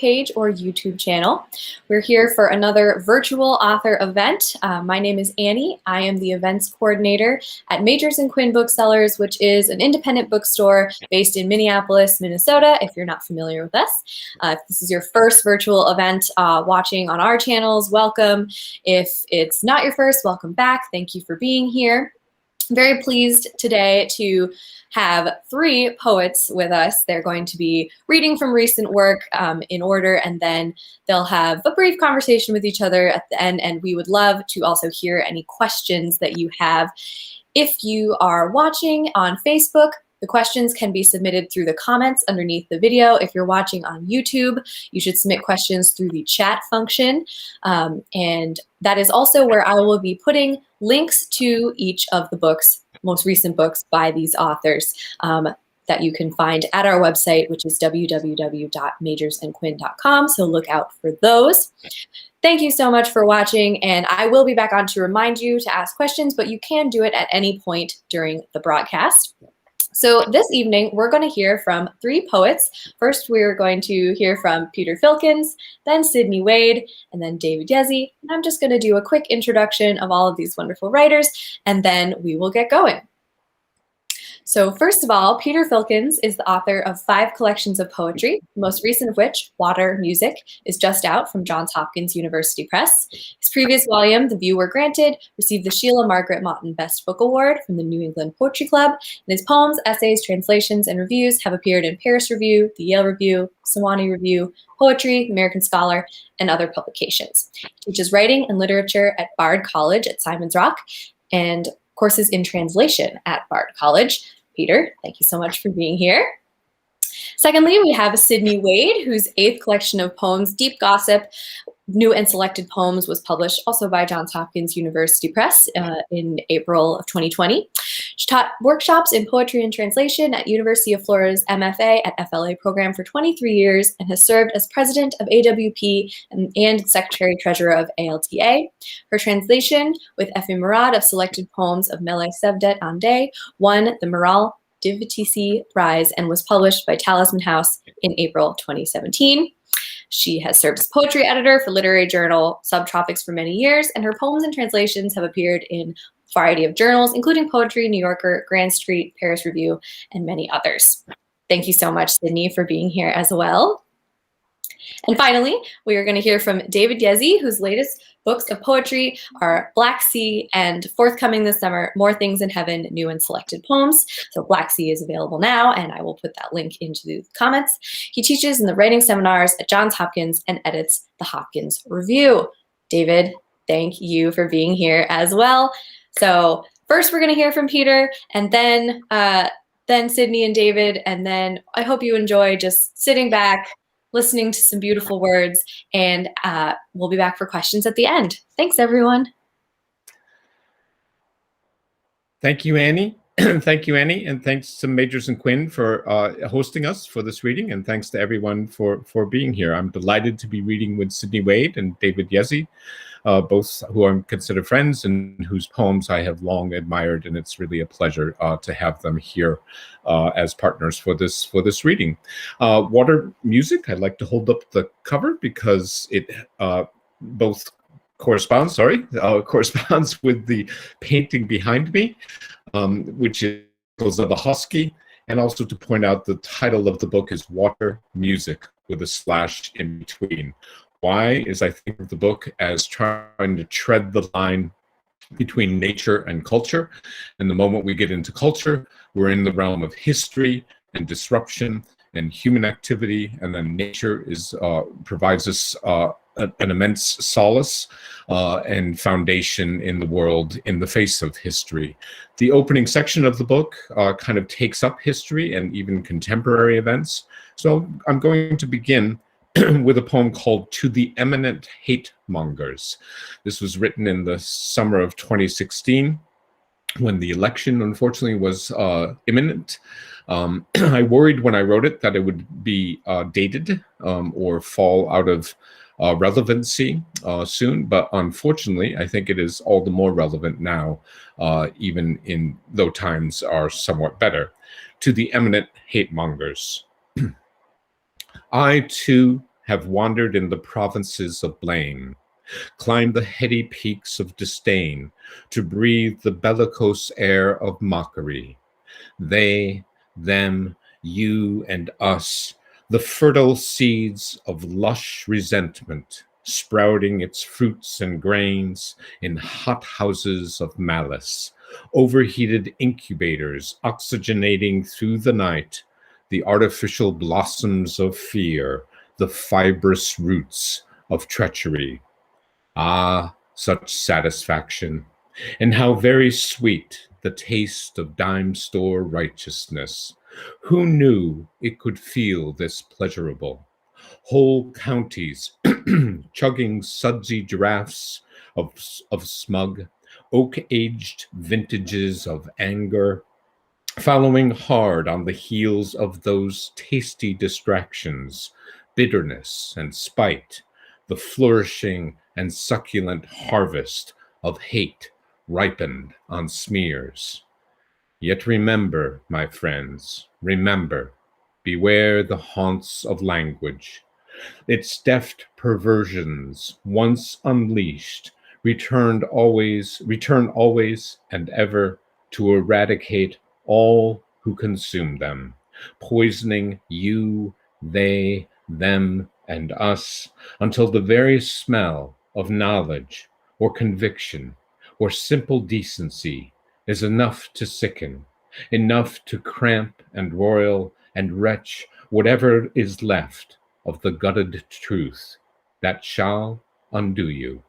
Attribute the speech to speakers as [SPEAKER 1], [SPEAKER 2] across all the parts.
[SPEAKER 1] page or YouTube channel. We're here for another virtual author event. My name is Annie. I am the events coordinator at Majors and Quinn Booksellers, which is an independent bookstore based in Minneapolis, Minnesota, if you're not familiar with us. If this is your first virtual event watching on our channels, welcome. If it's not your first, welcome back. Thank you for being here. I'm very pleased today to have three poets with us. They're going to be reading from recent work in order, and then they'll have a brief conversation with each other at the end, and we would love to also hear any questions that you have. If you are watching on Facebook, the questions can be submitted through the comments underneath the video. If you're watching on YouTube, you should submit questions through the chat function. And that is also where I will be putting links to each of the books, most recent books by these authors that you can find at our website, which is www.majorsandquinn.com. So look out for those. Thank you so much for watching, and I will be back on to remind you to ask questions, but you can do it at any point during the broadcast. So this evening, we're going to hear from three poets. First, we're going to hear from Peter Filkins, then Sidney Wade, and then David Yezzi. And I'm just going to do a quick introduction of all of these wonderful writers, and then we will get going. So first of all, Peter Filkins is the author of 5 collections of poetry, the most recent of which, Water Music, is just out from Johns Hopkins University Press. His previous volume, The View Were Granted, received the Sheila Margaret Maughton Best Book Award from the New England Poetry Club, and his poems, essays, translations, and reviews have appeared in Paris Review, the Yale Review, Sewanee Review, Poetry, American Scholar, and other publications. He teaches writing and literature at Bard College at Simon's Rock, and courses in translation at Bard College. Peter, thank you so much for being here. Secondly, we have Sidney Wade, whose 8th collection of poems, Deep Gossip, New and Selected Poems, was published also by Johns Hopkins University Press in April of 2020. She taught workshops in poetry and translation at University of Florida's MFA at FLA program for 23 years and has served as president of AWP and secretary-treasurer of ALTA. Her translation with Effie Murad of selected poems of Mele Sevdet Ande won the Moral Divitisi Prize and was published by Talisman House in April 2017. She has served as poetry editor for literary journal Subtropics for many years, and her poems and translations have appeared in a variety of journals, including Poetry, New Yorker, Grand Street, Paris Review, and many others. Thank you so much, Sidney, for being here as well. And finally, we are going to hear from David Yezzi, whose latest books of poetry are Black Sea and forthcoming this summer, More Things in Heaven, New and Selected Poems. So Black Sea is available now, and I will put that link into the comments. He teaches in the writing seminars at Johns Hopkins and edits the Hopkins Review. David, thank you for being here as well. So first we're going to hear from Peter, and then Sidney and David, and then I hope you enjoy just sitting back, listening to some beautiful words, and we'll be back for questions at the end. Thanks, everyone.
[SPEAKER 2] Thank you, Annie. Thank you, Annie, and thanks to Majors and Quinn for hosting us for this reading, and thanks to everyone for being here. I'm delighted to be reading with Sidney Wade and David Yezzi, both who I consider friends and whose poems I have long admired, and it's really a pleasure to have them here as partners for this reading. Water Music, I'd like to hold up the cover because it corresponds with the painting behind me, which is of a husky, and also to point out the title of the book is Water Music with a slash in between. Why is I think of the book as trying to tread the line between nature and culture. And the moment we get into culture, we're in the realm of history and disruption and human activity, and then nature provides us an immense solace and foundation in the world in the face of history. The opening section of the book kind of takes up history and even contemporary events. So I'm going to begin with a poem called To the Eminent Hate Mongers. This was written in the summer of 2016 when the election, unfortunately, was imminent. I worried when I wrote it that it would be dated or fall out of relevancy soon, but unfortunately, I think it is all the more relevant now, even though times are somewhat better. To the Eminent Hate Mongers. I, too, have wandered in the provinces of blame, climbed the heady peaks of disdain to breathe the bellicose air of mockery. They, them, you, and us, the fertile seeds of lush resentment, sprouting its fruits and grains in hot houses of malice, overheated incubators oxygenating through the night, the artificial blossoms of fear, the fibrous roots of treachery. Ah, such satisfaction, and how very sweet the taste of dime store righteousness. Who knew it could feel this pleasurable? Whole counties chugging sudsy draughts of smug, oak-aged vintages of anger, following hard on the heels of those tasty distractions, bitterness and spite, the flourishing and succulent harvest of hate ripened on smears. Yet remember, my friends, remember, beware the haunts of language. Its deft perversions, once unleashed, return always and ever to eradicate all who consume them, poisoning you, they, them, and us, until the very smell of knowledge or conviction or simple decency is enough to sicken, enough to cramp and roil and wretch whatever is left of the gutted truth that shall undo you,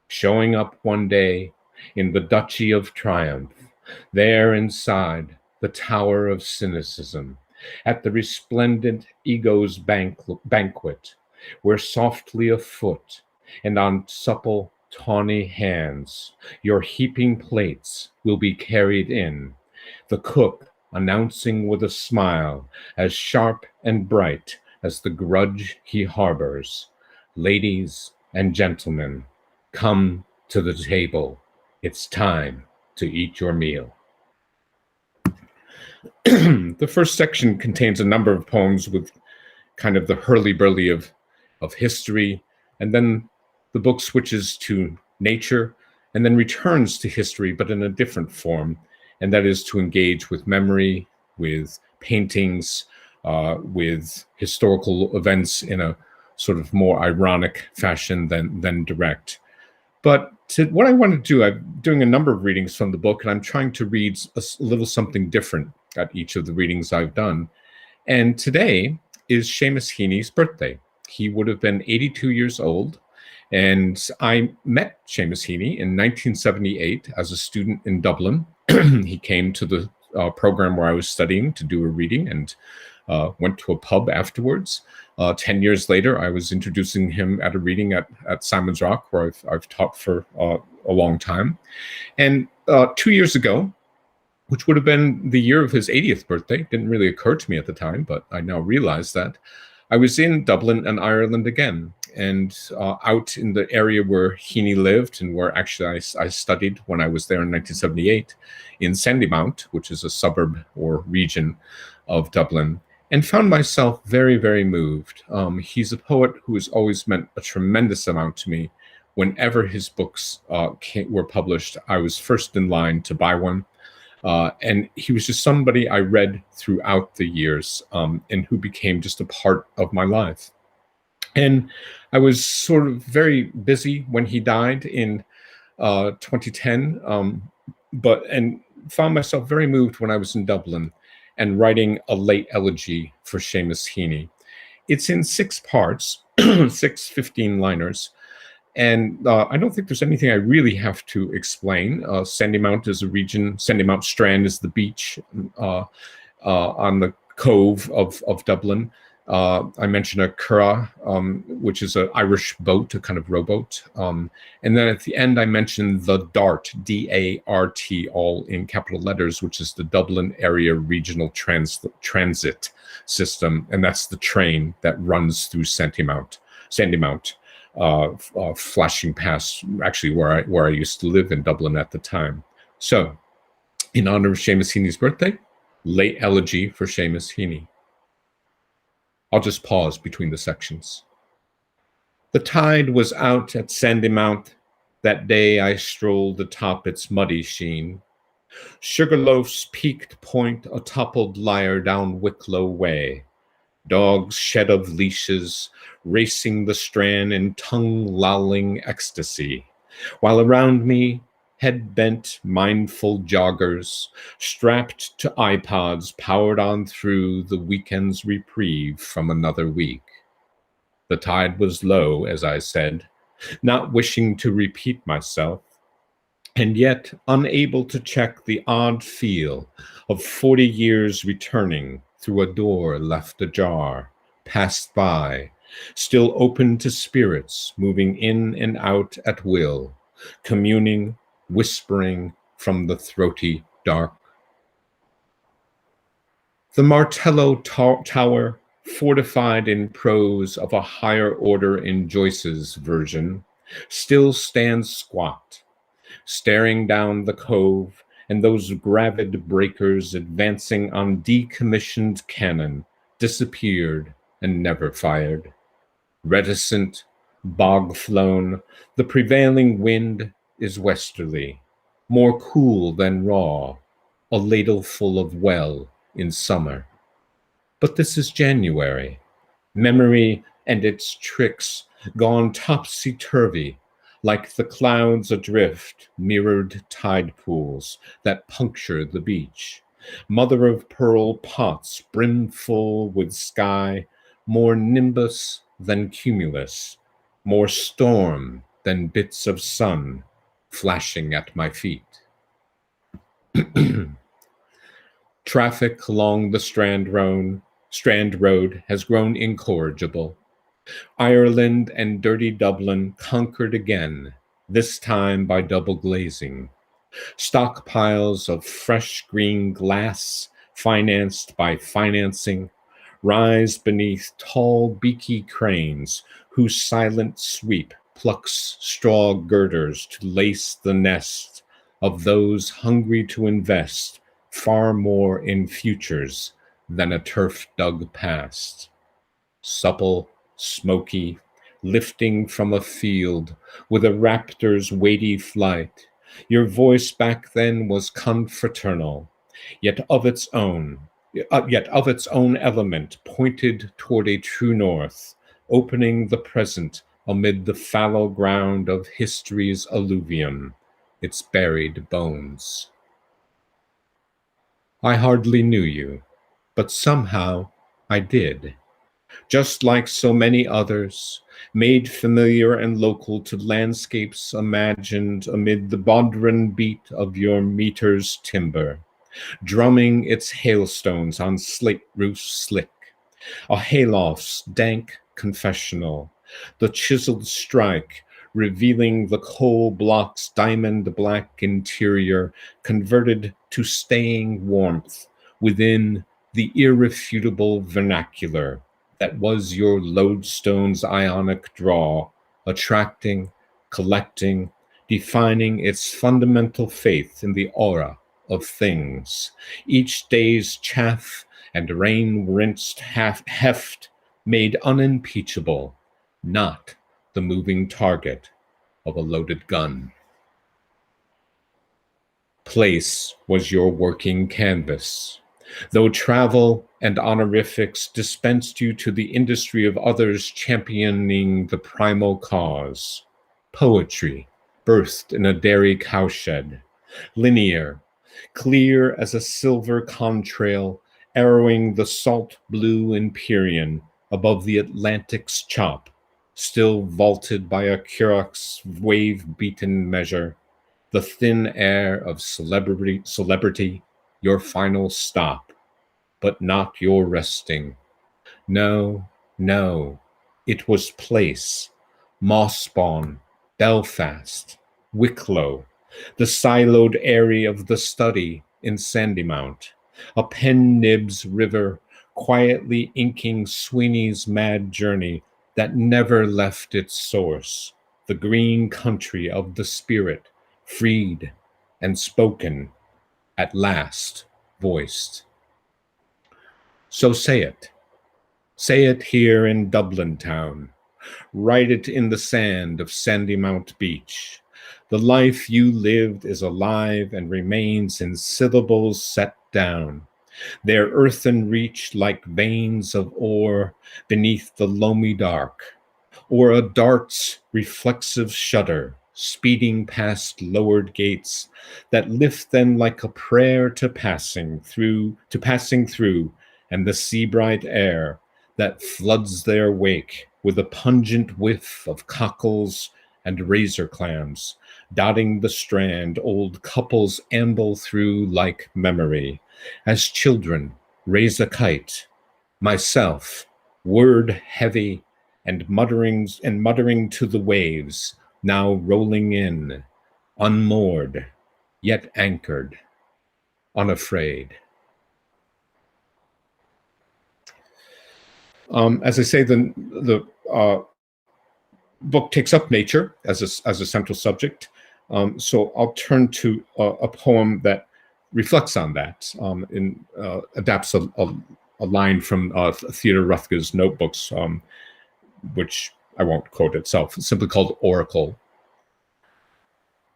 [SPEAKER 2] showing up one day in the Duchy of Triumph, there inside the Tower of Cynicism, at the resplendent ego's banquet, where softly afoot and on supple, tawny hands your heaping plates will be carried in, the cook announcing with a smile as sharp and bright as the grudge he harbors, "Ladies and gentlemen, come to the table. It's time to eat your meal." The first section contains a number of poems with kind of the hurly-burly of history, and then the book switches to nature and then returns to history, but in a different form, and that is to engage with memory, with paintings, with historical events in a sort of more ironic fashion than direct. But what I want to do, I'm doing a number of readings from the book, and I'm trying to read a little something different at each of the readings I've done. And today is Seamus Heaney's birthday. He would have been 82 years old. And I met Seamus Heaney in 1978 as a student in Dublin. He came to the program where I was studying to do a reading and went to a pub afterwards. 10 years later, I was introducing him at a reading at Simon's Rock, where I've taught for a long time. And 2 years ago, which would have been the year of his 80th birthday, didn't really occur to me at the time, but I now realize that, I was in Dublin and Ireland again, and out in the area where Heaney lived and where actually I studied when I was there in 1978, in Sandymount, which is a suburb or region of Dublin, and found myself very, very moved. He's a poet who has always meant a tremendous amount to me. Whenever his books were published, I was first in line to buy one. And he was just somebody I read throughout the years, and who became just a part of my life. And I was sort of very busy when he died in 2010, and found myself very moved when I was in Dublin and writing a late elegy for Seamus Heaney. It's in 6 parts, 6 15-liners. And I don't think there's anything I really have to explain. Sandymount is a region. Sandymount Strand is the beach on the cove of Dublin. I mentioned a curragh, which is an Irish boat, a kind of rowboat. And then at the end, I mentioned the DART, D-A-R-T, all in capital letters, which is the Dublin Area Regional Transit System. And that's the train that runs through Sandymount. Flashing past actually where I used to live in Dublin at the time. So, in honor of Seamus Heaney's birthday, late elegy for Seamus Heaney. I'll just pause between the sections. The tide was out at Sandymount. That day I strolled atop its muddy sheen. Sugarloaf's peaked point a toppled lyre down Wicklow Way. Dogs shed of leashes, racing the strand in tongue-lolling ecstasy, while around me, head-bent, mindful joggers, strapped to iPods, powered on through the weekend's reprieve from another week. The tide was low, as I said, not wishing to repeat myself, and yet unable to check the odd feel of 40 years returning through a door left ajar, passed by, still open to spirits moving in and out at will, communing, whispering from the throaty dark. The Martello Tower, fortified in prose of a higher order in Joyce's version, still stands squat, staring down the cove and those gravid breakers advancing on decommissioned cannon, disappeared and never fired. Reticent, bog-flown, the prevailing wind is westerly, more cool than raw, a ladleful of well in summer. But this is January. Memory and its tricks gone topsy-turvy, like the clouds adrift, mirrored tide pools that puncture the beach. Mother-of-pearl pots brimful with sky, more nimbus than cumulus, more storm than bits of sun flashing at my feet. Traffic along the Strand Road has grown incorrigible. Ireland and dirty Dublin conquered again, this time by double glazing. Stockpiles of fresh green glass, financed by financing, rise beneath tall beaky cranes whose silent sweep plucks straw girders to lace the nest of those hungry to invest far more in futures than a turf-dug past. Supple, smoky, lifting from a field with a raptor's weighty flight, your voice back then was confraternal, yet of its own element pointed toward a true north, opening the present amid the fallow ground of history's alluvium, its buried bones. I hardly knew you, but somehow I did. Just like so many others, made familiar and local to landscapes imagined amid the bodhran beat of your meter's timber, drumming its hailstones on slate roofs slick, a hayloft's dank confessional, the chiseled strike revealing the coal block's diamond black interior converted to staying warmth within the irrefutable vernacular that was your lodestone's ionic draw, attracting, collecting, defining its fundamental faith in the aura of things. Each day's chaff and rain-rinsed heft made unimpeachable, not the moving target of a loaded gun. Place was your working canvas. Though travel and honorifics dispensed you to the industry of others championing the primal cause. Poetry, birthed in a dairy cowshed, linear, clear as a silver contrail, arrowing the salt blue empyrean above the Atlantic's chop, still vaulted by a Currach's wave-beaten measure, the thin air of celebrity, your final stop, but not your resting. No, no, it was place, Mossbawn, Belfast, Wicklow, the siloed area of the study in Sandymount, a pen nibs river quietly inking Sweeney's mad journey that never left its source, the green country of the spirit, freed and spoken, at last voiced. So say it here in Dublin town, Write it in the sand of Sandy Mount Beach. The life you lived is alive and remains in syllables set down, their earthen reach like veins of ore beneath the loamy dark, or a dart's reflexive shudder speeding past lowered gates that lift them like a prayer to passing through, and the sea-bright air that floods their wake with a pungent whiff of cockles and razor clams, dotting the strand old couples amble through like memory, as children raise a kite, myself, word heavy, and muttering to the waves, now rolling in, unmoored, yet anchored, unafraid. As I say, the book takes up nature as a central subject. So I'll turn to a poem that reflects on that, adapts a line from Theodore Roethger's notebooks, which I won't quote itself. It's simply called Oracle.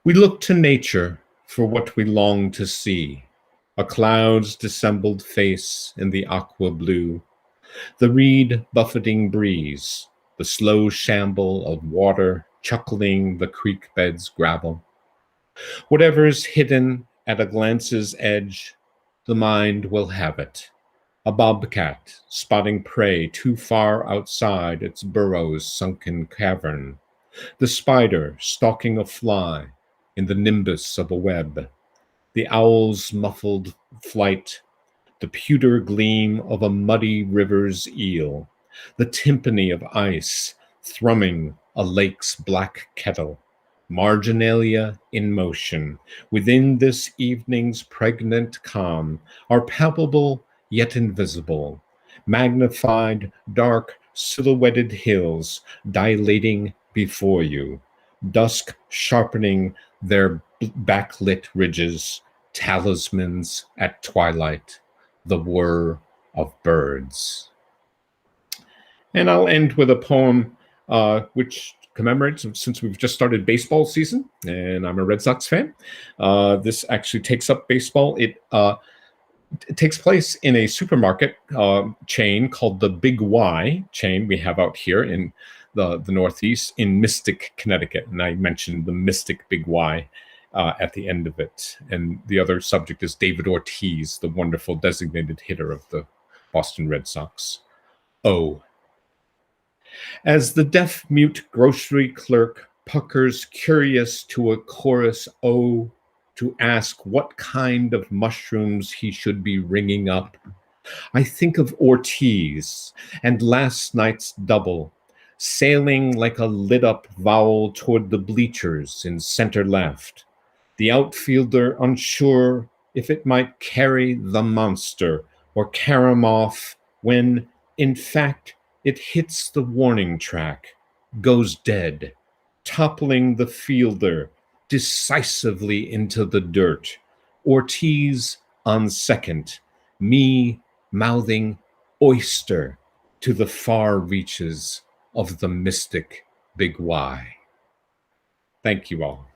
[SPEAKER 2] We look to nature for what we long to see, a cloud's dissembled face in the aqua blue, the reed buffeting breeze, the slow shamble of water chuckling the creek bed's gravel. Whatever's hidden at a glance's edge, the mind will have it. A bobcat spotting prey too far outside its burrow's sunken cavern, the spider stalking a fly in the nimbus of a web, the owl's muffled flight, the pewter gleam of a muddy river's eel, the timpani of ice thrumming a lake's black kettle, marginalia in motion, within this evening's pregnant calm, are palpable yet invisible, magnified, dark, silhouetted hills dilating before you, dusk sharpening their backlit ridges, talismans at twilight, the whir of birds. And I'll end with a poem which commemorates, since we've just started baseball season, and I'm a Red Sox fan. This actually takes up baseball. It takes place in a supermarket chain called the Big Y chain we have out here in the Northeast in Mystic, Connecticut. And I mentioned the Mystic Big Y at the end of it. And the other subject is David Ortiz, the wonderful designated hitter of the Boston Red Sox. Oh. As the deaf-mute grocery clerk puckers curious to a chorus O to ask what kind of mushrooms he should be ringing up, I think of Ortiz and last night's double, sailing like a lit-up vowel toward the bleachers in center left, the outfielder unsure if it might carry the monster or carry him off when, in fact, it hits the warning track, goes dead, toppling the fielder decisively into the dirt. Ortiz on second, me mouthing oyster to the far reaches of the mystic Big Y. Thank you all.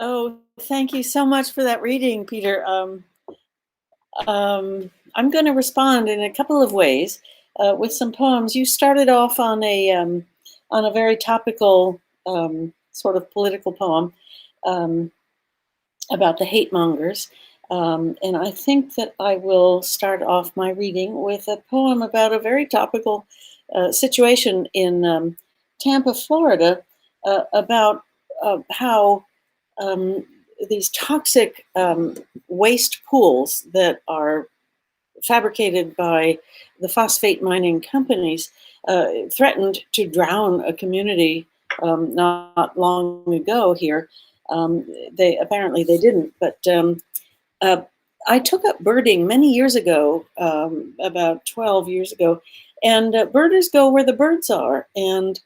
[SPEAKER 3] Oh, thank you so much for that reading, Peter. I'm going to respond in a couple of ways with some poems. You started off on a very topical sort of political poem about the hate mongers, and I think that I will start off my reading with a poem about a very topical situation in Tampa, Florida, about how these toxic waste pools that are fabricated by the phosphate mining companies threatened to drown a community not long ago here. They apparently they didn't, but I took up birding many years ago, about 12 years ago, and birders go where the birds are, and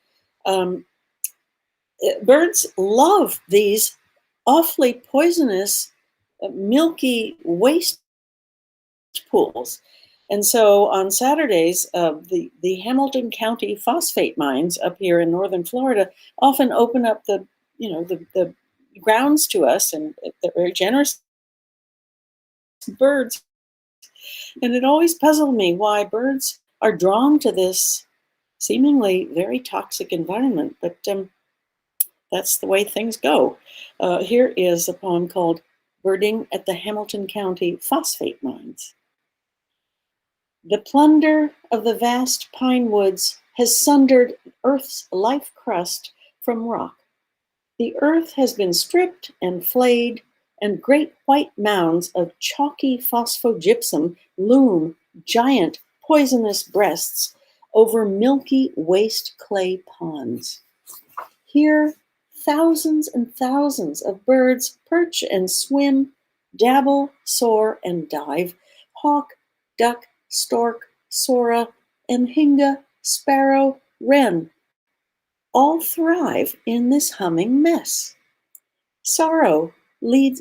[SPEAKER 3] birds love these awfully poisonous, milky waste pools. And so on Saturdays, the Hamilton County phosphate mines up here in northern Florida often open up the grounds to us, and they're very generous birds. And it always puzzled me why birds are drawn to this seemingly very toxic environment, but that's the way things go. Here is a poem called Birding at the Hamilton County Phosphate Mines. The plunder of the vast pine woods has sundered Earth's life crust from rock. The earth has been stripped and flayed, and great white mounds of chalky phosphogypsum loom giant poisonous breasts over milky waste clay ponds. Here, thousands and thousands of birds perch and swim, dabble, soar, and dive. Hawk, duck, stork, sora, anhinga, sparrow, wren, all thrive in this humming mess. Sorrow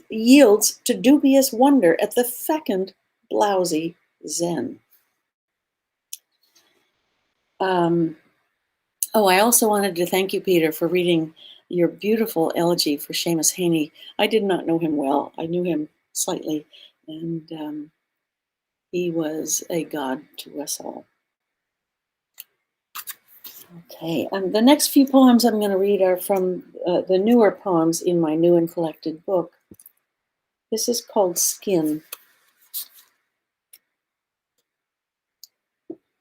[SPEAKER 3] yields to dubious wonder at the fecund, blousy zen. I also wanted to thank you, Peter, for reading your beautiful elegy for Seamus Heaney. I did not know him well. I knew him slightly, and he was a god to us all. Okay, the next few poems I'm going to read are from the newer poems in my new and collected book. This is called Skin.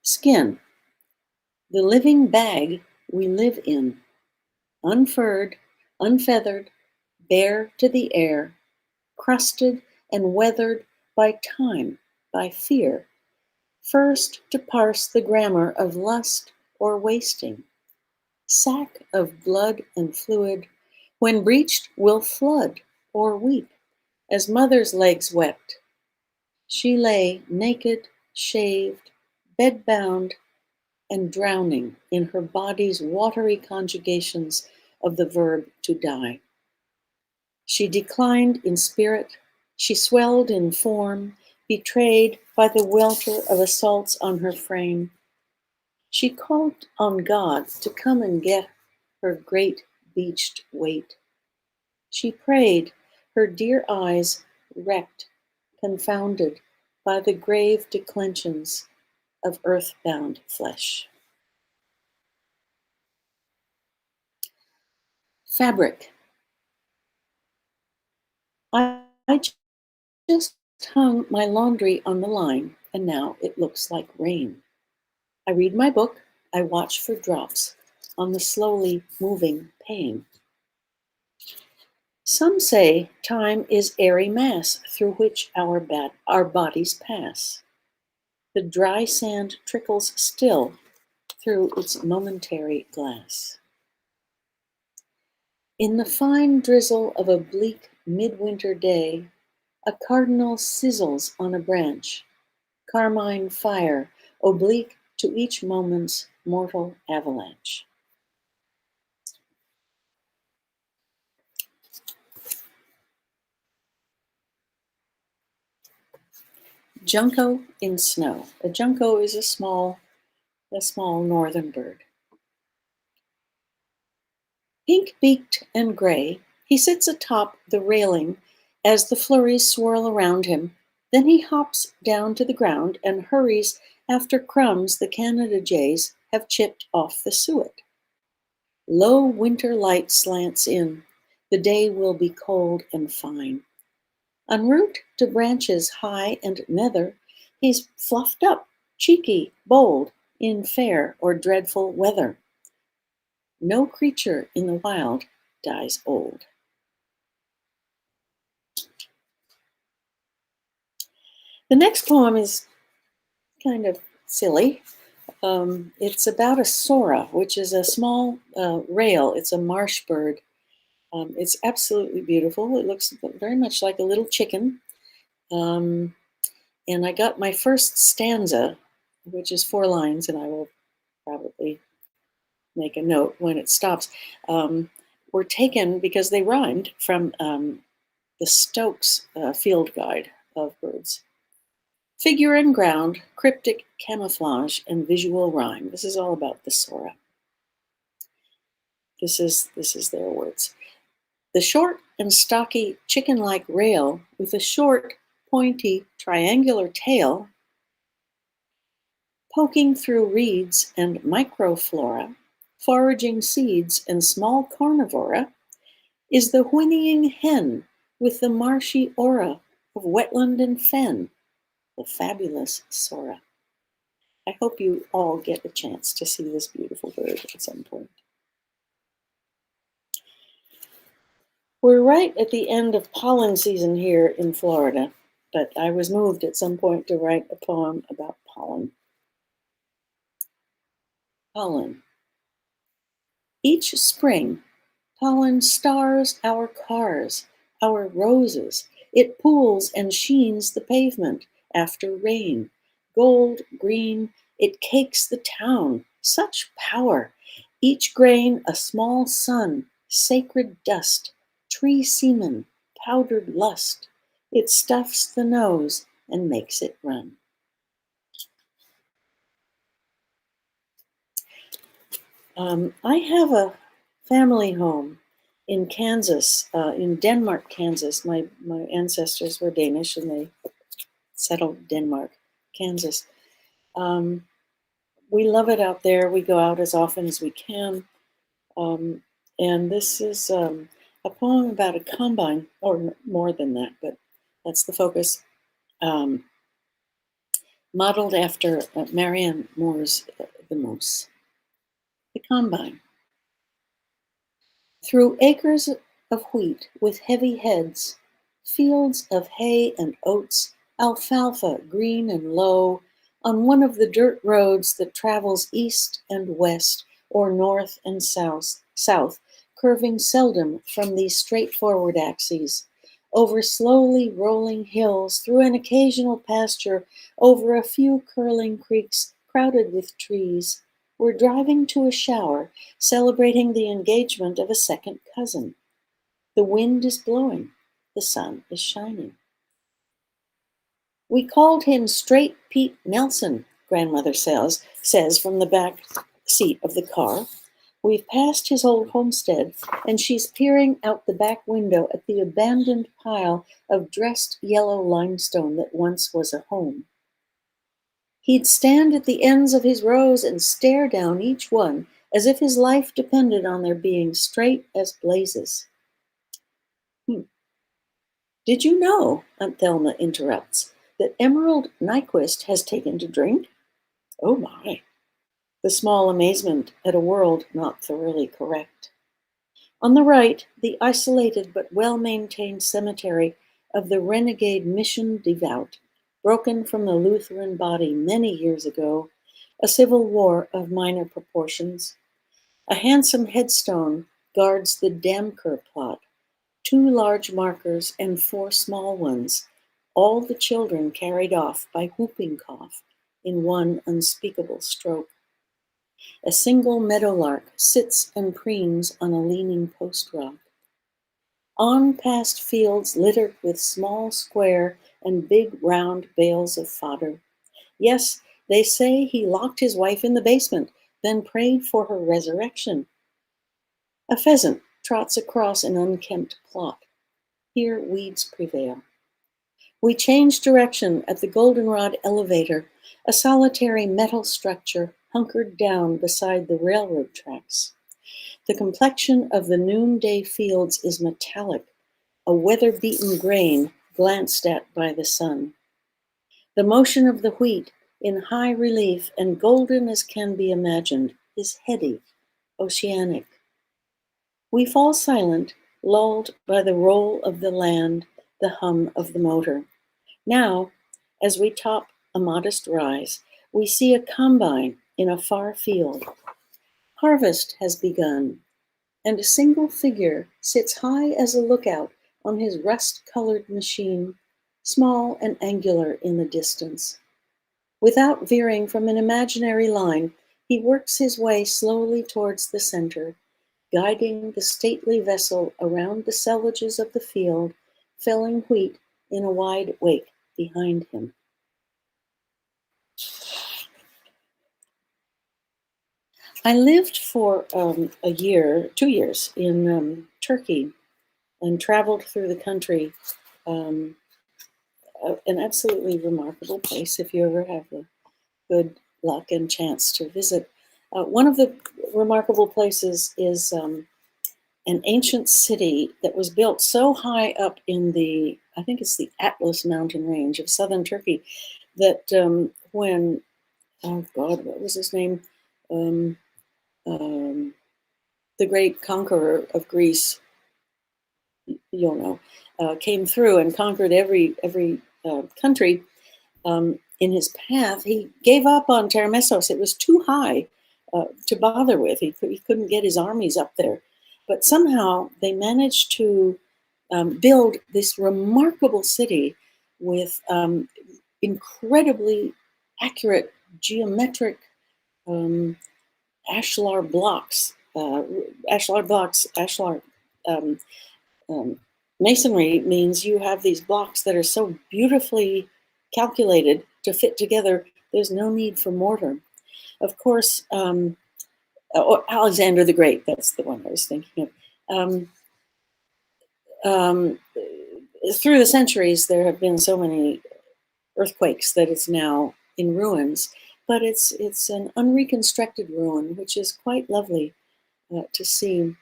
[SPEAKER 3] Skin, the living bag we live in, unfurred, unfeathered, bare to the air, crusted and weathered by time, by fear, first to parse the grammar of lust or wasting, sack of blood and fluid, when breached will flood or weep, as mother's legs wept. She lay naked, shaved, bedbound, and drowning in her body's watery conjugations of the verb to die. She declined in spirit, she swelled in form, betrayed by the welter of assaults on her frame. She called on God to come and get her great beached weight. She prayed, her dear eyes wrecked, confounded by the grave declensions of earthbound flesh. Fabric. I just hung my laundry on the line, and now it looks like rain. I read my book, I watch for drops on the slowly moving pane. Some say time is airy mass through which our bodies pass. The dry sand trickles still through its momentary glass. In the fine drizzle of a bleak midwinter day, a cardinal sizzles on a branch, carmine fire oblique to each moment's mortal avalanche. Junco in snow. A junco is a small northern bird. Pink-beaked and gray, he sits atop the railing as the flurries swirl around him. Then he hops down to the ground and hurries after crumbs the Canada jays have chipped off the suet. Low winter light slants in. The day will be cold and fine. En route to branches high and nether, he's fluffed up, cheeky, bold, in fair or dreadful weather. No creature in the wild dies old. The next poem is kind of silly. It's about a sora, which is a small rail. It's a marsh bird. It's absolutely beautiful. It looks very much like a little chicken. And I got my first stanza, which is 4 lines, and I will probably make a note when it stops. were taken because they rhymed from the Stokes Field Guide of Birds. Figure and ground, cryptic camouflage, and visual rhyme. This is all about the sora. This is their words. The short and stocky chicken-like rail with a short, pointy, triangular tail, poking through reeds and microflora, foraging seeds and small carnivora, is the whinnying hen with the marshy aura of wetland and fen, the fabulous sora. I hope you all get a chance to see this beautiful bird at some point. We're right at the end of pollen season here in Florida, but I was moved at some point to write a poem about pollen. Pollen. Each spring, pollen stars our cars, our roses. It pools and sheens the pavement after rain. Gold, green, it cakes the town. Such power. Each grain a small sun, sacred dust, tree semen, powdered lust. It stuffs the nose and makes it run. I have a family home in Kansas, in Denmark, Kansas. My ancestors were Danish and they settled Denmark, Kansas. We love it out there. We go out as often as we can. And this is a poem about a combine, or more than that, but that's the focus. Modeled after Marianne Moore's The Moose. The combine. Through acres of wheat with heavy heads, fields of hay and oats, alfalfa green and low, on one of the dirt roads that travels east and west, or north and south, curving seldom from these straightforward axes, over slowly rolling hills, through an occasional pasture, over a few curling creeks crowded with trees. We're driving to a shower, celebrating the engagement of a second cousin. The wind is blowing, the sun is shining. We called him Straight Pete Nelson, grandmother says from the back seat of the car. We've passed his old homestead, and she's peering out the back window at the abandoned pile of dressed yellow limestone that once was a home. He'd stand at the ends of his rows and stare down each one as if his life depended on their being straight as blazes. Did you know, Aunt Thelma interrupts, that Emerald Nyquist has taken to drink? Oh my. The small amazement at a world not thoroughly correct. On the right, the isolated but well-maintained cemetery of the renegade Mission Devout, broken from the Lutheran body many years ago, a civil war of minor proportions. A handsome headstone guards the Damker plot, 2 large markers and 4 small ones, all the children carried off by whooping cough in one unspeakable stroke. A single meadowlark sits and preens on a leaning post rock. On past fields littered with small square and big round bales of fodder. Yes, they say he locked his wife in the basement, then prayed for her resurrection. A pheasant trots across an unkempt plot. Here weeds prevail. We change direction at the goldenrod elevator, a solitary metal structure hunkered down beside the railroad tracks. The complexion of the noonday fields is metallic, a weather-beaten grain glanced at by the sun. The motion of the wheat, in high relief and golden as can be imagined, is heady, oceanic. We fall silent, lulled by the roll of the land, the hum of the motor. Now, as we top a modest rise, we see a combine in a far field. Harvest has begun, and a single figure sits high as a lookout on his rust-colored machine, small and angular in the distance. Without veering from an imaginary line, he works his way slowly towards the center, guiding the stately vessel around the selvages of the field, felling wheat in a wide wake behind him. I lived for a year, 2 years in Turkey and traveled through the country. An absolutely remarkable place if you ever have the good luck and chance to visit. One of the remarkable places is an ancient city that was built so high up in the, I think it's the Atlas mountain range of southern Turkey, that when, oh God, what was his name? The great conqueror of Greece, you'll know, came through and conquered every country in his path. He gave up on Termessos. It was too high to bother with. He couldn't get his armies up there. But somehow they managed to build this remarkable city with incredibly accurate geometric ashlar blocks. Masonry means you have these blocks that are so beautifully calculated to fit together, there's no need for mortar. Of course, Alexander the Great, that's the one I was thinking of. Through the centuries, there have been so many earthquakes that it's now in ruins, but it's an unreconstructed ruin, which is quite lovely to see.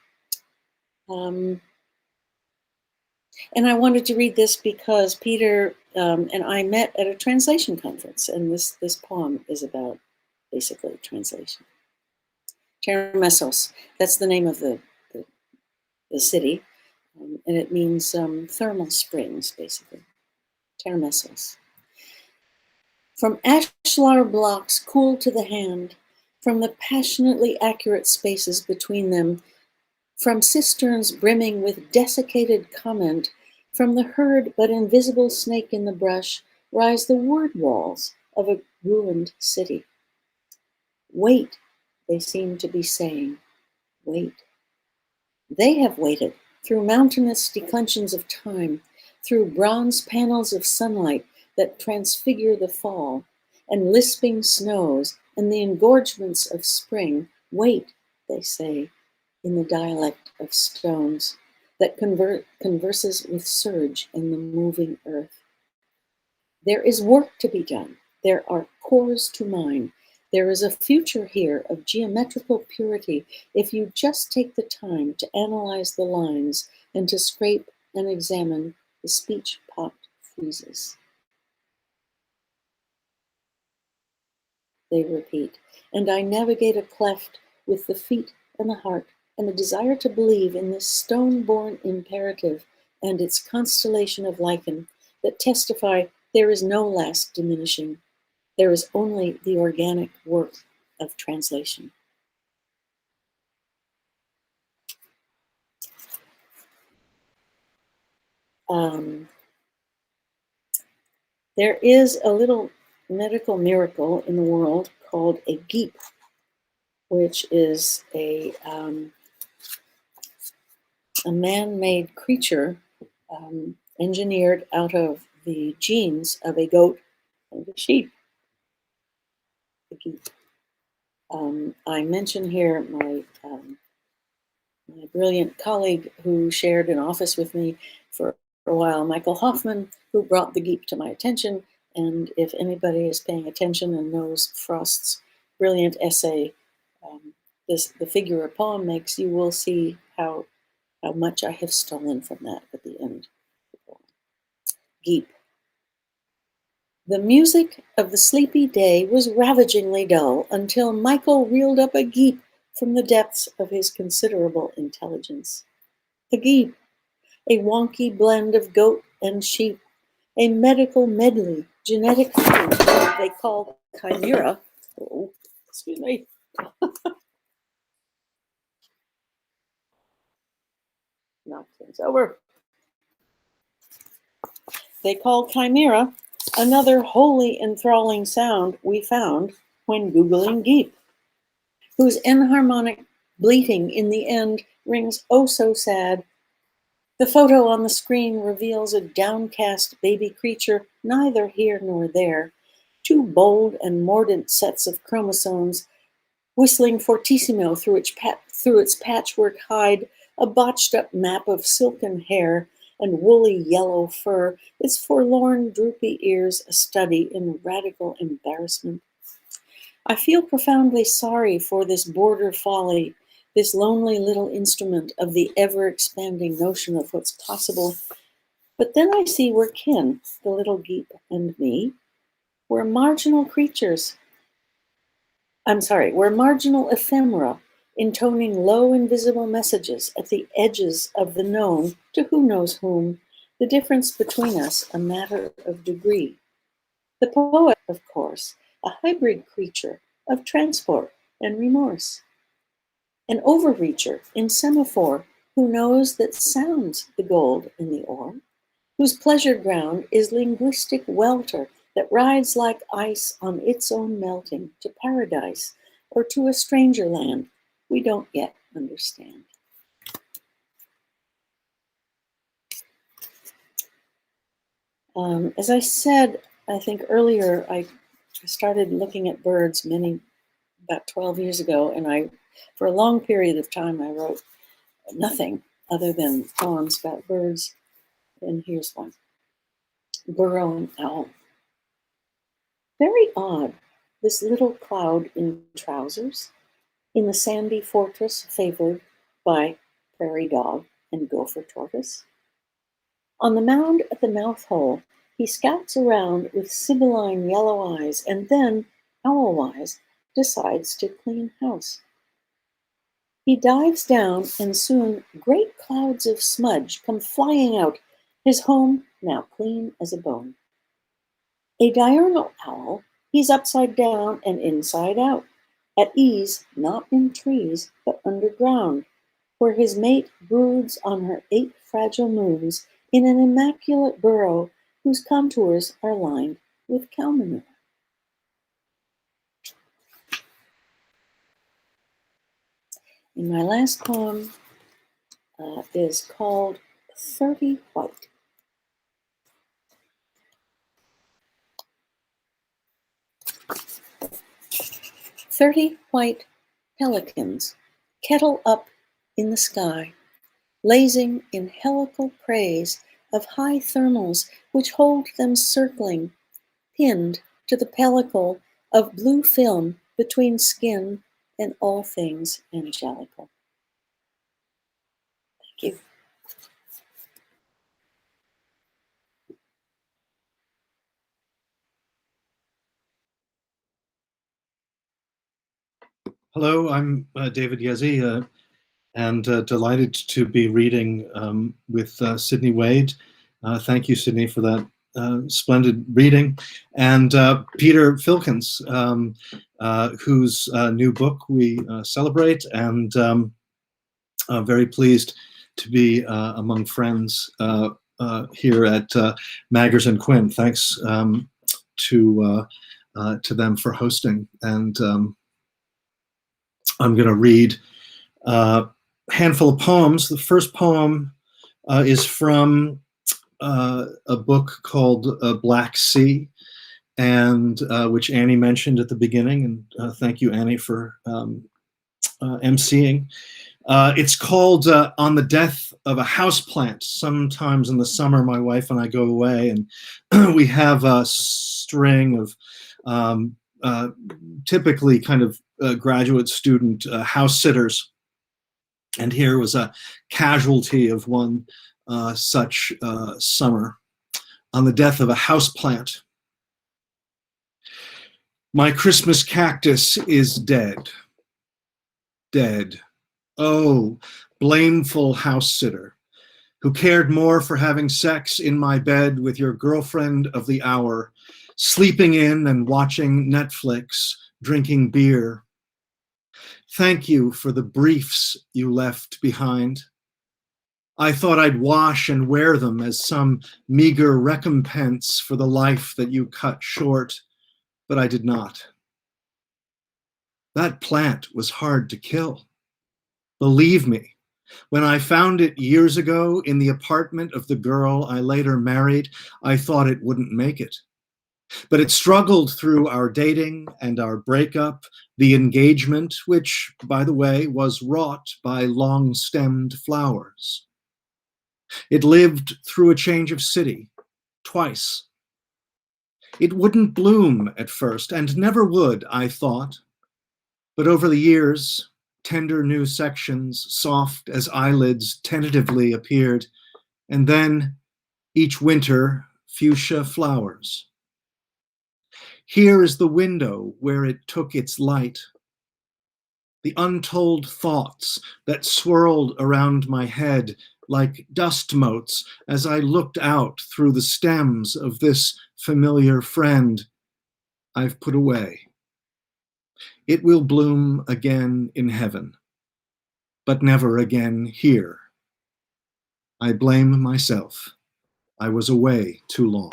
[SPEAKER 3] And I wanted to read this because Peter and I met at a translation conference, and this poem is about basically translation. Termessos, that's the name of the city, and it means thermal springs, basically. Termessos. From ashlar blocks cool to the hand, from the passionately accurate spaces between them, from cisterns brimming with desiccated comment, from the herd but invisible snake in the brush, rise the word walls of a ruined city. Wait, they seem to be saying, wait. They have waited through mountainous declensions of time, through bronze panels of sunlight that transfigure the fall, and lisping snows and the engorgements of spring. Wait, they say, in the dialect of stones that converses with surge in the moving earth. There is work to be done. There are cores to mine. There is a future here of geometrical purity if you just take the time to analyze the lines and to scrape and examine the speech-popped friezes. They repeat, and I navigate a cleft with the feet and the heart and the desire to believe in this stone-born imperative and its constellation of lichen that testify there is no last diminishing. There is only the organic work of translation. There is a little medical miracle in the world called a geep, which is a man-made creature engineered out of the genes of a goat and a sheep. The geep. I mention here my brilliant colleague who shared an office with me for a while, Michael Hoffman, who brought the geep to my attention. And if anybody is paying attention and knows Frost's brilliant essay, the figure a poem makes, you will see how much I have stolen from that at the end. Geep. The music of the sleepy day was ravagingly dull until Michael reeled up a geep from the depths of his considerable intelligence. A geep, a wonky blend of goat and sheep, a medical medley, genetic food they call chimera. Oh, excuse me. Knock things over. They call chimera, another wholly enthralling sound we found when Googling geep, whose enharmonic bleating in the end, rings oh so sad. The photo on the screen reveals a downcast baby creature, neither here nor there. Two bold and mordant sets of chromosomes, whistling fortissimo through its patchwork hide, a botched-up map of silken hair and woolly yellow fur, its forlorn, droopy ears a study in radical embarrassment. I feel profoundly sorry for this border folly, this lonely little instrument of the ever-expanding notion of what's possible. But then I see we're kin, the little geep and me. We're marginal creatures. We're marginal ephemera, intoning low invisible messages at the edges of the known to who knows whom, the difference between us a matter of degree. The poet, of course, a hybrid creature of transport and remorse. An overreacher in semaphore who knows that sound's the gold in the ore, whose pleasure ground is linguistic welter that rides like ice on its own melting to paradise or to a stranger land we don't yet understand. As I said, I think earlier, I started looking at birds about 12 years ago, and for a long period of time, I wrote nothing other than poems about birds. And here's one. Burrowing Owl. Very odd, this little cloud in trousers, in the sandy fortress favored by prairie dog and gopher tortoise. On the mound at the mouth hole, he scouts around with sibylline yellow eyes and then, owl-wise, decides to clean house. He dives down and soon great clouds of smudge come flying out, his home now clean as a bone. A diurnal owl, he's upside down and inside out, at ease not in trees but underground, where his mate broods on her 8 fragile moons in an immaculate burrow whose contours are lined with cow manure. And my last poem is called 30 White. 30 white pelicans, kettle up in the sky, lazing in helical praise of high thermals which hold them circling, pinned to the pellicle of blue film between skin and all things angelical. Thank you.
[SPEAKER 4] Hello, I'm David Yezzi, and delighted to be reading with Sidney Wade. Thank you, Sidney, for that splendid reading. And Peter Filkins, whose new book we celebrate, and very pleased to be among friends here at Maggers and Quinn. Thanks to them for hosting. And I'm going to read a handful of poems. The first poem is from a book called Black Sea, and which Annie mentioned at the beginning. And thank you, Annie, for emceeing. It's called On the Death of a Houseplant. Sometimes in the summer, my wife and I go away, and we have a string of typically kind of graduate student house sitters. And here was a casualty of one such summer. On the Death of a Houseplant. My Christmas cactus is dead. Dead. Oh, blameful house sitter, who cared more for having sex in my bed with your girlfriend of the hour, sleeping in and watching Netflix, drinking beer. Thank you for the briefs you left behind. I thought I'd wash and wear them as some meager recompense for the life that you cut short, but I did not. That plant was hard to kill. Believe me, when I found it years ago in the apartment of the girl I later married, I thought it wouldn't make it. But it struggled through our dating and our breakup, the engagement, which, by the way, was wrought by long-stemmed flowers. It lived through a change of city, twice. It wouldn't bloom at first, and never would, I thought. But over the years, tender new sections, soft as eyelids, tentatively appeared, and then, each winter, fuchsia flowers. Here is the window where it took its light. The untold thoughts that swirled around my head like dust motes as I looked out through the stems of this familiar friend I've put away. It will bloom again in heaven, but never again here. I blame myself. I was away too long.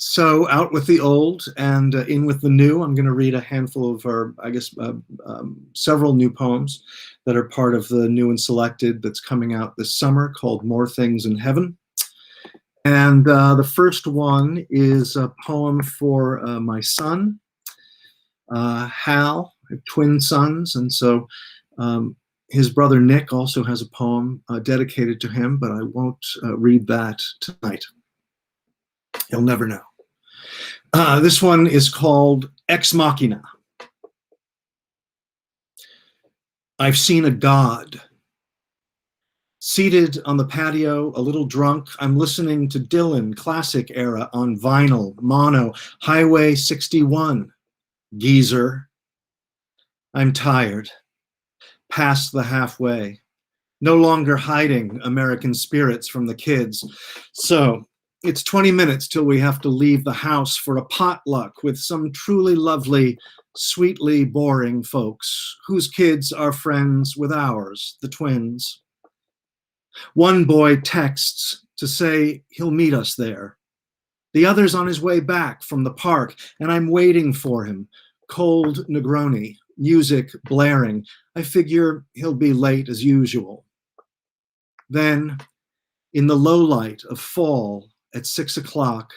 [SPEAKER 4] So out with the old and in with the new. I'm going to read a handful of, or I guess several new poems that are part of the new and selected that's coming out this summer called More Things in Heaven. And the first one is a poem for my son, Hal. I have twin sons, and so his brother Nick also has a poem dedicated to him, but I won't read that tonight. He'll never know. This one is called Ex Machina. I've seen a god. Seated on the patio, a little drunk, I'm listening to Dylan, classic era, on vinyl, mono, Highway 61. Geezer. I'm tired. Past the halfway. No longer hiding American spirits from the kids. So, it's 20 minutes till we have to leave the house for a potluck with some truly lovely, sweetly boring folks whose kids are friends with ours, the twins. One boy texts to say he'll meet us there. The other's on his way back from the park, and I'm waiting for him. Cold Negroni, music blaring. I figure he'll be late as usual. Then, in the low light of fall, at 6 o'clock,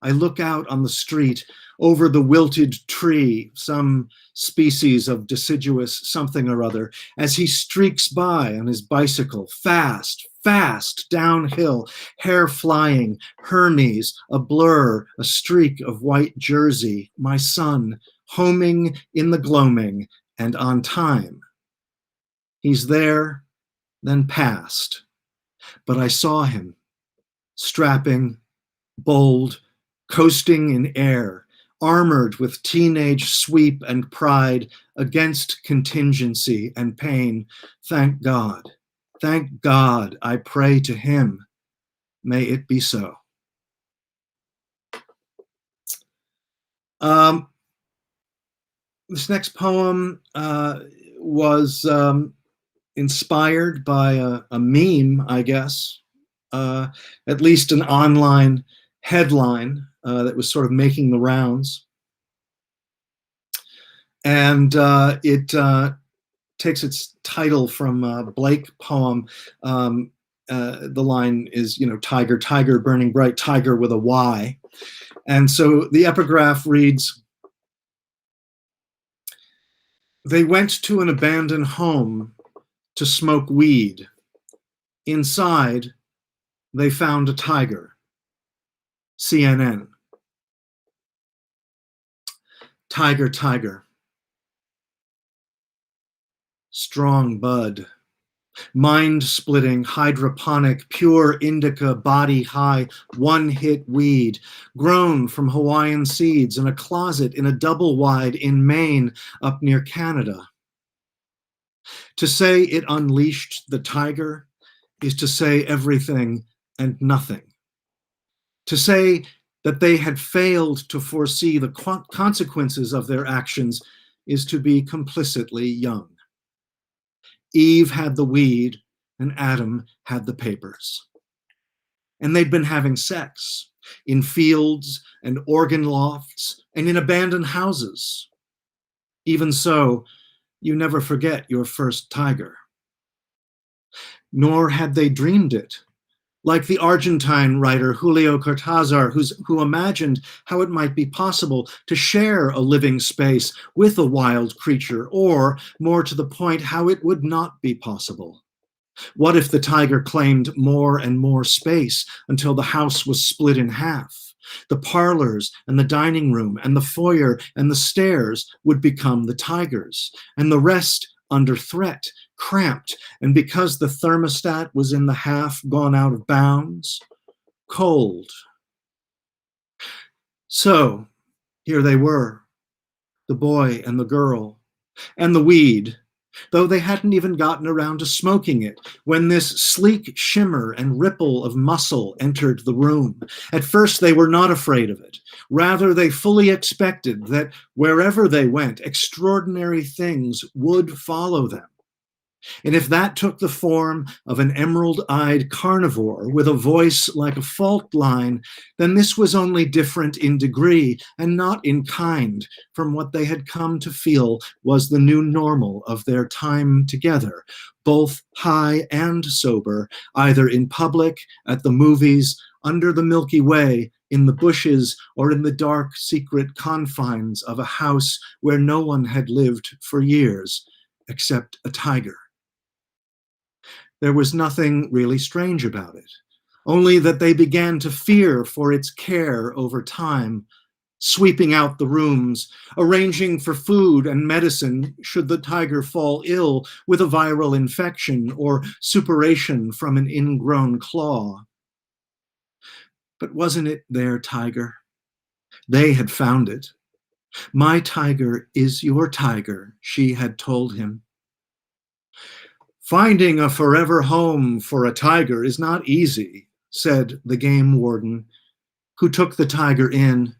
[SPEAKER 4] I look out on the street over the wilted tree, some species of deciduous something or other, as he streaks by on his bicycle, fast, fast, downhill, hair flying, Hermes, a blur, a streak of white jersey, my son, homing in the gloaming and on time. He's there, then past, but I saw him. Strapping, bold, coasting in air, armored with teenage sweep and pride against contingency and pain. Thank God, I pray to him. May it be so. This next poem was inspired by a meme, I guess. At least an online headline that was sort of making the rounds. And it takes its title from a Blake poem. The line is, tiger, tiger, burning bright, tiger with a Y. And so the epigraph reads, they went to an abandoned home to smoke weed. Inside, they found a tiger. CNN. Tiger, tiger. Strong bud. Mind-splitting, hydroponic, pure indica, body high, one-hit weed, grown from Hawaiian seeds in a closet in a double wide in Maine, up near Canada. To say it unleashed the tiger is to say everything and nothing. To say that they had failed to foresee the consequences of their actions is to be complicitly young. Eve had the weed and Adam had the papers. And they'd been having sex in fields and organ lofts and in abandoned houses. Even so, you never forget your first tiger. Nor had they dreamed it. Like the Argentine writer Julio Cortázar, who imagined how it might be possible to share a living space with a wild creature, or, more to the point, how it would not be possible. What if the tiger claimed more and more space until the house was split in half? The parlors and the dining room and the foyer and the stairs would become the tiger's, and the rest under threat, cramped, and because the thermostat was in the half gone out of bounds, cold. So here they were, the boy and the girl, and the weed, though they hadn't even gotten around to smoking it, when this sleek shimmer and ripple of muscle entered the room. At first, they were not afraid of it. Rather, they fully expected that wherever they went, extraordinary things would follow them. And if that took the form of an emerald-eyed carnivore with a voice like a fault line, then this was only different in degree and not in kind from what they had come to feel was the new normal of their time together, both high and sober, either in public, at the movies, under the Milky Way, in the bushes, or in the dark, secret confines of a house where no one had lived for years, except a tiger. There was nothing really strange about it, only that they began to fear for its care over time, sweeping out the rooms, arranging for food and medicine should the tiger fall ill with a viral infection or suppuration from an ingrown claw. But wasn't it their tiger? They had found it. My tiger is your tiger, she had told him. Finding a forever home for a tiger is not easy, said the game warden, who took the tiger in,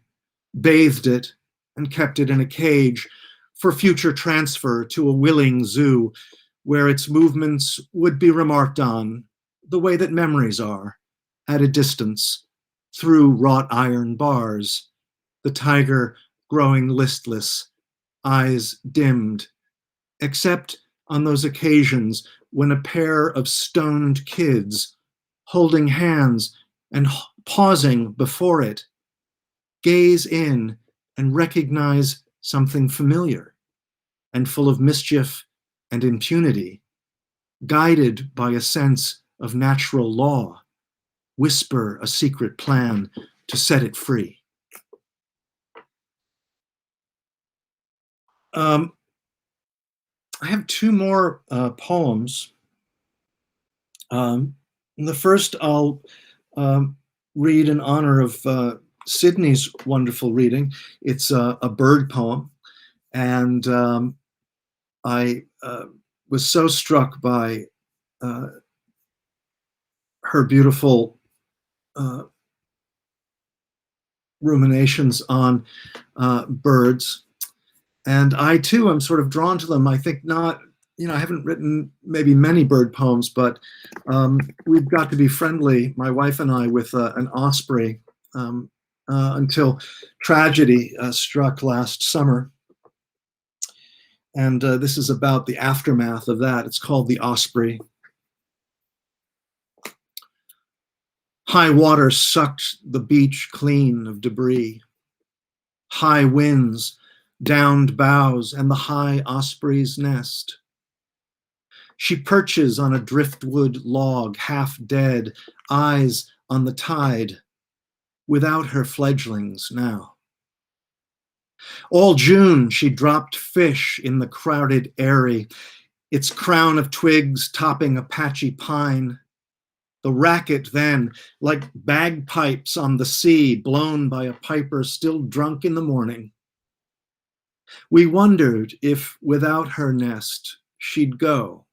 [SPEAKER 4] bathed it, and kept it in a cage for future transfer to a willing zoo where its movements would be remarked on the way that memories are, at a distance, through wrought iron bars, the tiger growing listless, eyes dimmed, except on those occasions when a pair of stoned kids, holding hands and pausing before it, gaze in and recognize something familiar and full of mischief and impunity, guided by a sense of natural law, whisper a secret plan to set it free. I have two more poems. The first I'll read in honor of Sidney's wonderful reading. It's a bird poem, and I was so struck by her beautiful ruminations on birds. And I too am sort of drawn to them. I think not, I haven't written maybe many bird poems, but we've got to be friendly, my wife and I, with an osprey until tragedy struck last summer. And this is about the aftermath of that. It's called The Osprey. High water sucked the beach clean of debris. High winds downed boughs and the high osprey's nest. She perches on a driftwood log, half dead, eyes on the tide, without her fledglings now. All June she dropped fish in the crowded eyrie, its crown of twigs topping a patchy pine. The racket then, like bagpipes on the sea, blown by a piper still drunk in the morning. We wondered if, without her nest, she'd go.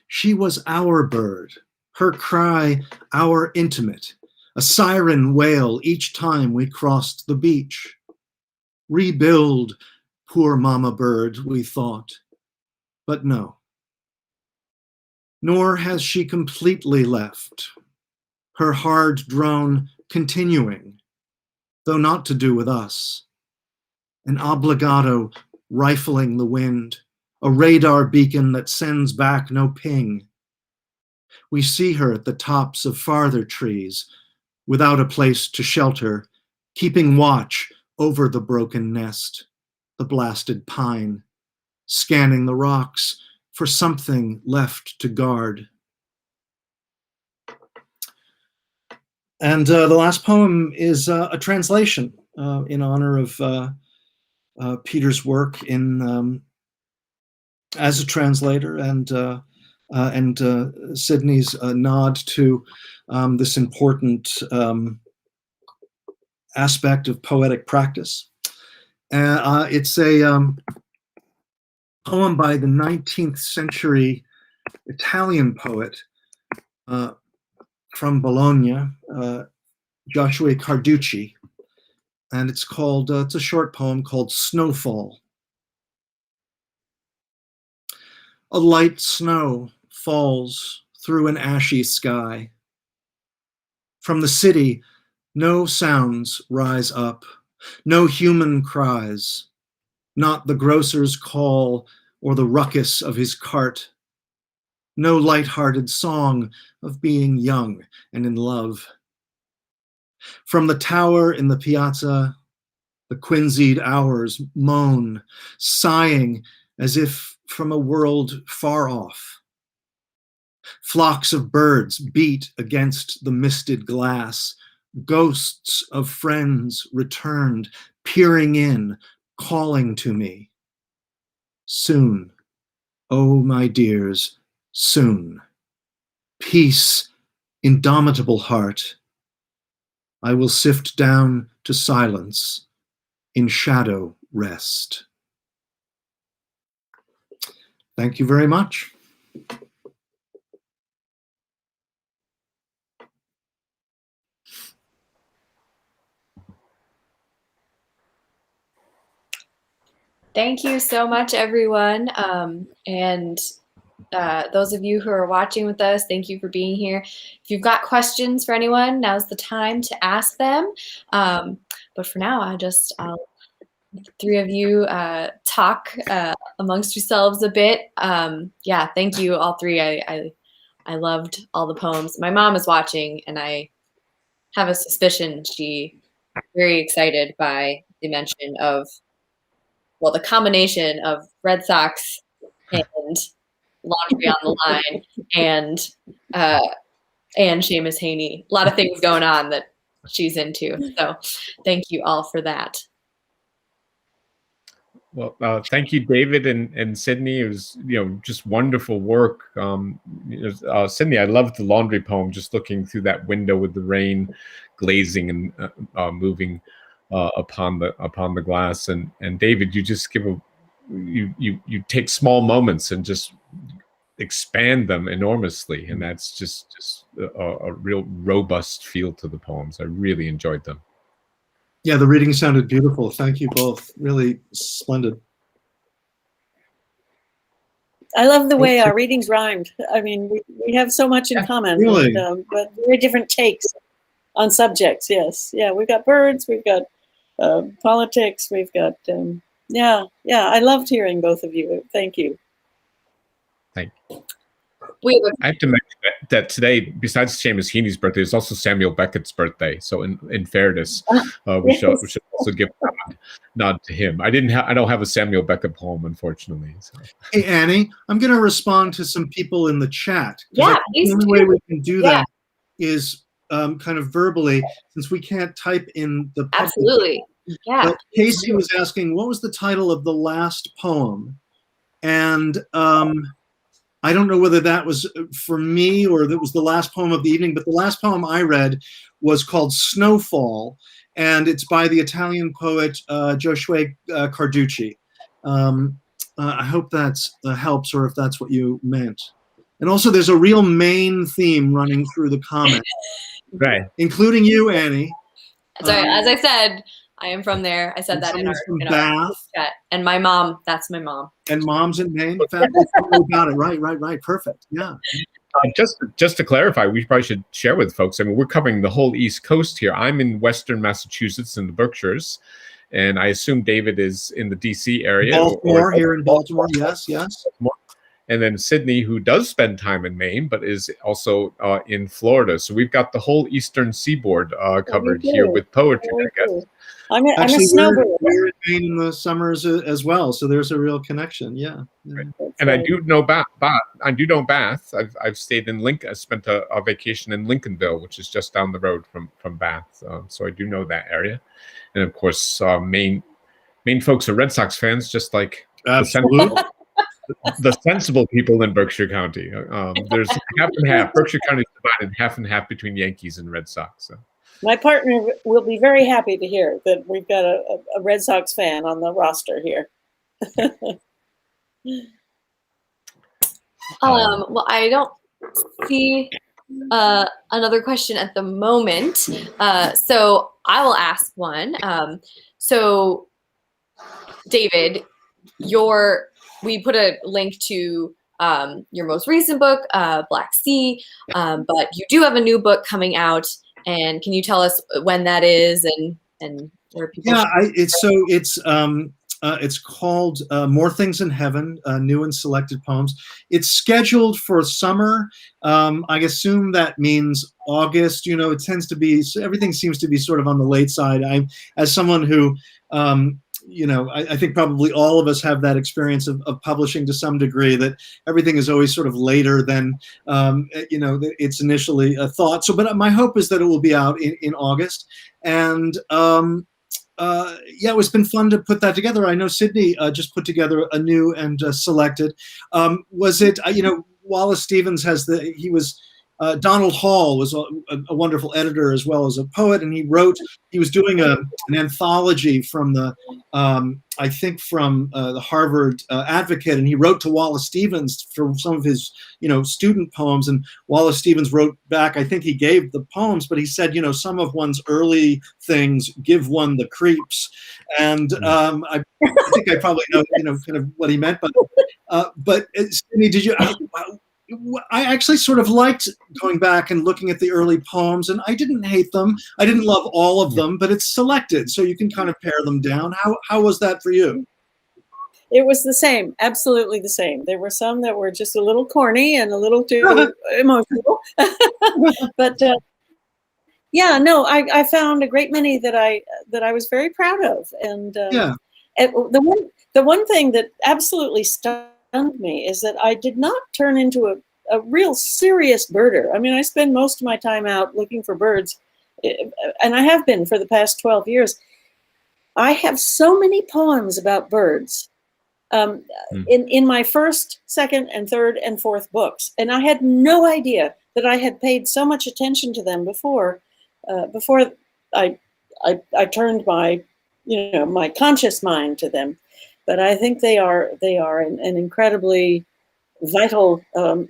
[SPEAKER 4] She was our bird, her cry our intimate, a siren wail each time we crossed the beach. Rebuild, poor mama bird, we thought, but no. Nor has she completely left, her hard drone continuing, though not to do with us. An obligato rifling the wind, a radar beacon that sends back no ping. We see her at the tops of farther trees, without a place to shelter, keeping watch over the broken nest, the blasted pine, scanning the rocks for something left to guard. And the last poem is a translation in honor of Peter's work in as a translator, and Sidney's nod to this important aspect of poetic practice. It's a poem by the 19th century Italian poet from Bologna, Joshua Carducci, and it's called, it's a short poem called Snowfall. A light snow falls through an ashy sky. From the city, no sounds rise up, no human cries, not the grocer's call or the ruckus of his cart, no light-hearted song of being young and in love. From the tower in the piazza, the quinzied hours moan, sighing as if from a world far off. Flocks of birds beat against the misted glass, ghosts of friends returned, peering in, calling to me. Soon, oh my dears, soon. Peace, indomitable heart. I will sift down to silence, in shadow rest. Thank you very much.
[SPEAKER 1] Thank you so much, everyone. And those of you who are watching with us, thank you for being here. If you've got questions for anyone, now's the time to ask them. But for now, I'll the three of you talk amongst yourselves a bit. Yeah, thank you, all three. I loved all the poems. My mom is watching, and I have a suspicion she's very excited by the mention of, well, the combination of Red Sox and Laundry on the Line and Seamus Haney. A lot of things going on that she's into. So thank you all for that.
[SPEAKER 2] Well, thank you, David and Sidney. It was, just wonderful work. Sidney, I loved the laundry poem, just looking through that window with the rain glazing and moving upon the glass. And David, you just give you take small moments and just expand them enormously, and that's just a real robust feel to the poems. I really enjoyed them.
[SPEAKER 4] Yeah, the reading sounded beautiful. Thank you both. Really splendid.
[SPEAKER 3] I love the way our readings rhymed. I mean, we have so much in common,
[SPEAKER 4] really?
[SPEAKER 3] But very different takes on subjects. Yes, yeah, we've got birds, we've got politics, we've got yeah. I loved hearing both of you. Thank you.
[SPEAKER 2] Thank you. I have to mention that today, besides Seamus Heaney's birthday, is also Samuel Beckett's birthday. So, in fairness, we should also give a nod to him. I don't have a Samuel Beckett poem, unfortunately. So.
[SPEAKER 4] Hey Annie, I'm going to respond to some people in the chat.
[SPEAKER 1] Yeah,
[SPEAKER 4] the only way we can do that is kind of verbally, since we can't type in the public.
[SPEAKER 1] Absolutely. Yeah.
[SPEAKER 4] But Casey was asking, what was the title of the last poem? And I don't know whether that was for me or that was the last poem of the evening, but the last poem I read was called Snowfall, and it's by the Italian poet Joshua Carducci. I hope that helps, or if that's what you meant. And also, there's a real main theme running through the comments,
[SPEAKER 2] right?
[SPEAKER 4] Including you, Annie.
[SPEAKER 1] Sorry, as I said, I am from there. I said that in our chat. And my mom, that's my mom.
[SPEAKER 4] And mom's in Maine. Got it. Right. Perfect. Yeah.
[SPEAKER 2] Just to clarify, we probably should share with folks. I mean, we're covering the whole East Coast here. I'm in Western Massachusetts in the Berkshires, And I assume David is in the DC area.
[SPEAKER 4] Baltimore, here in Baltimore, yes.
[SPEAKER 2] And then Sidney, who does spend time in Maine, but is also in Florida. So we've got the whole eastern seaboard covered here with poetry, I guess.
[SPEAKER 3] I'm a
[SPEAKER 4] snowbird.
[SPEAKER 3] snowbird.
[SPEAKER 4] We're in Maine in the summers as well, so there's a real connection. Yeah.
[SPEAKER 2] Right. And I do know Bath. I do know Bath. I've stayed in Lincoln. I spent a vacation in Lincolnville, which is just down the road from Bath. So I do know that area. And of course, Maine folks are Red Sox fans, just like the sensible people in Berkshire County. There's half and half. Berkshire County is divided half and half between Yankees and Red Sox. So.
[SPEAKER 3] My partner will be very happy to hear that we've got a Red Sox fan on the roster here.
[SPEAKER 1] Well, I don't see another question at the moment, so I will ask one. So, David, we put a link to your most recent book, Black Sea, but you do have a new book coming out, and can you tell us when that is and where people?
[SPEAKER 4] Yeah, it's called More Things in Heaven, New and Selected Poems. It's scheduled for summer. I assume that means August. You know, it tends to be, everything seems to be sort of on the late side. As someone who, I think probably all of us have that experience of publishing to some degree, that everything is always sort of later than, it's initially thought. So, but my hope is that it will be out in August. And it's been fun to put that together. I know Sidney just put together a new and selected. Was it, Wallace Stevens Donald Hall was a wonderful editor as well as a poet, and he was doing an anthology from the Harvard Advocate, and he wrote to Wallace Stevens for some of his, student poems, and Wallace Stevens wrote back. I think he gave the poems, but he said, some of one's early things give one the creeps, and I think I probably know, kind of what he meant, but Sidney, did you? I actually sort of liked going back and looking at the early poems, and I didn't hate them. I didn't love all of them, but it's selected, so you can kind of pare them down. How was that for you?
[SPEAKER 3] It was the same, absolutely the same. There were some that were just a little corny and a little too emotional, but I found a great many that I was very proud of, and and the one thing that absolutely stunned me is that I did not turn into a real serious birder. I mean, I spend most of my time out looking for birds, and I have been for the past 12 years. I have so many poems about birds in my first, second, and third, and fourth books, and I had no idea that I had paid so much attention to them before I turned my my conscious mind to them. But I think they are an incredibly vital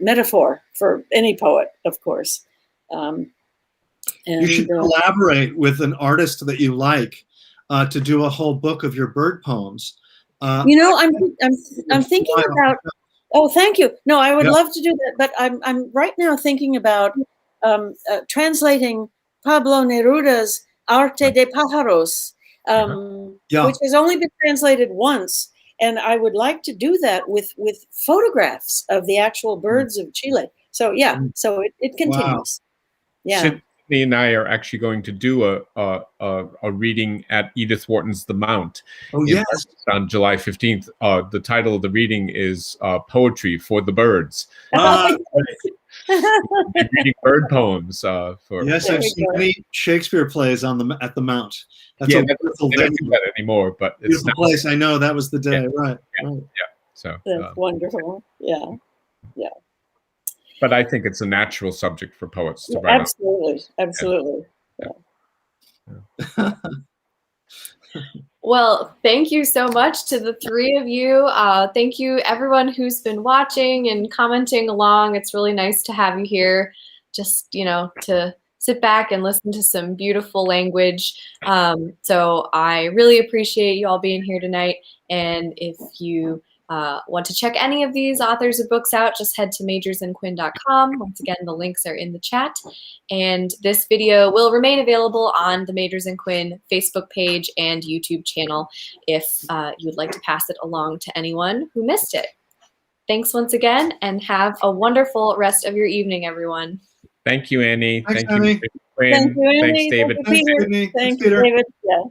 [SPEAKER 3] metaphor for any poet, of course. And
[SPEAKER 4] you should collaborate with an artist that you like to do a whole book of your bird poems.
[SPEAKER 3] I'm thinking about. Oh, thank you. No, I would love to do that, but I'm right now thinking about translating Pablo Neruda's Arte de Pájaros. Which has only been translated once, and I would like to do that with photographs of the actual birds of Chile. So so it continues.
[SPEAKER 2] Wow. Yeah, Sidney and I are actually going to do a reading at Edith Wharton's The Mount.
[SPEAKER 4] Oh yes,
[SPEAKER 2] on July 15th. The title of the reading is Poetry for the Birds. Reading bird poems for.
[SPEAKER 4] Yes, I've seen many Shakespeare plays at the Mount. That's
[SPEAKER 2] a wonderful day. They don't do that anymore, but it's
[SPEAKER 4] beautiful place. I know that was the day, right?
[SPEAKER 2] Yeah. So
[SPEAKER 3] that's wonderful. Yeah.
[SPEAKER 2] But I think it's a natural subject for poets to write.
[SPEAKER 3] Absolutely.
[SPEAKER 2] Yeah.
[SPEAKER 1] Well, thank you so much to the three of you. Thank you, everyone who's been watching and commenting along. It's really nice to have you here, just, to sit back and listen to some beautiful language. So I really appreciate you all being here tonight. And if you Want to check any of these authors or books out, just head to majorsandquinn.com. Once again, the links are in the chat. And this video will remain available on the Majors and Quinn Facebook page and YouTube channel if you would like to pass it along to anyone who missed it. Thanks once again, and have a wonderful rest of your evening, everyone.
[SPEAKER 2] Thank you, Annie.
[SPEAKER 4] Thanks,
[SPEAKER 2] Thank you,
[SPEAKER 4] Annie.
[SPEAKER 2] Quinn.
[SPEAKER 3] Thank you, Annie.
[SPEAKER 2] Thanks, David.
[SPEAKER 3] Thank you, Peter.
[SPEAKER 4] Sydney.
[SPEAKER 3] Thanks,
[SPEAKER 4] Peter.
[SPEAKER 3] David. Yeah.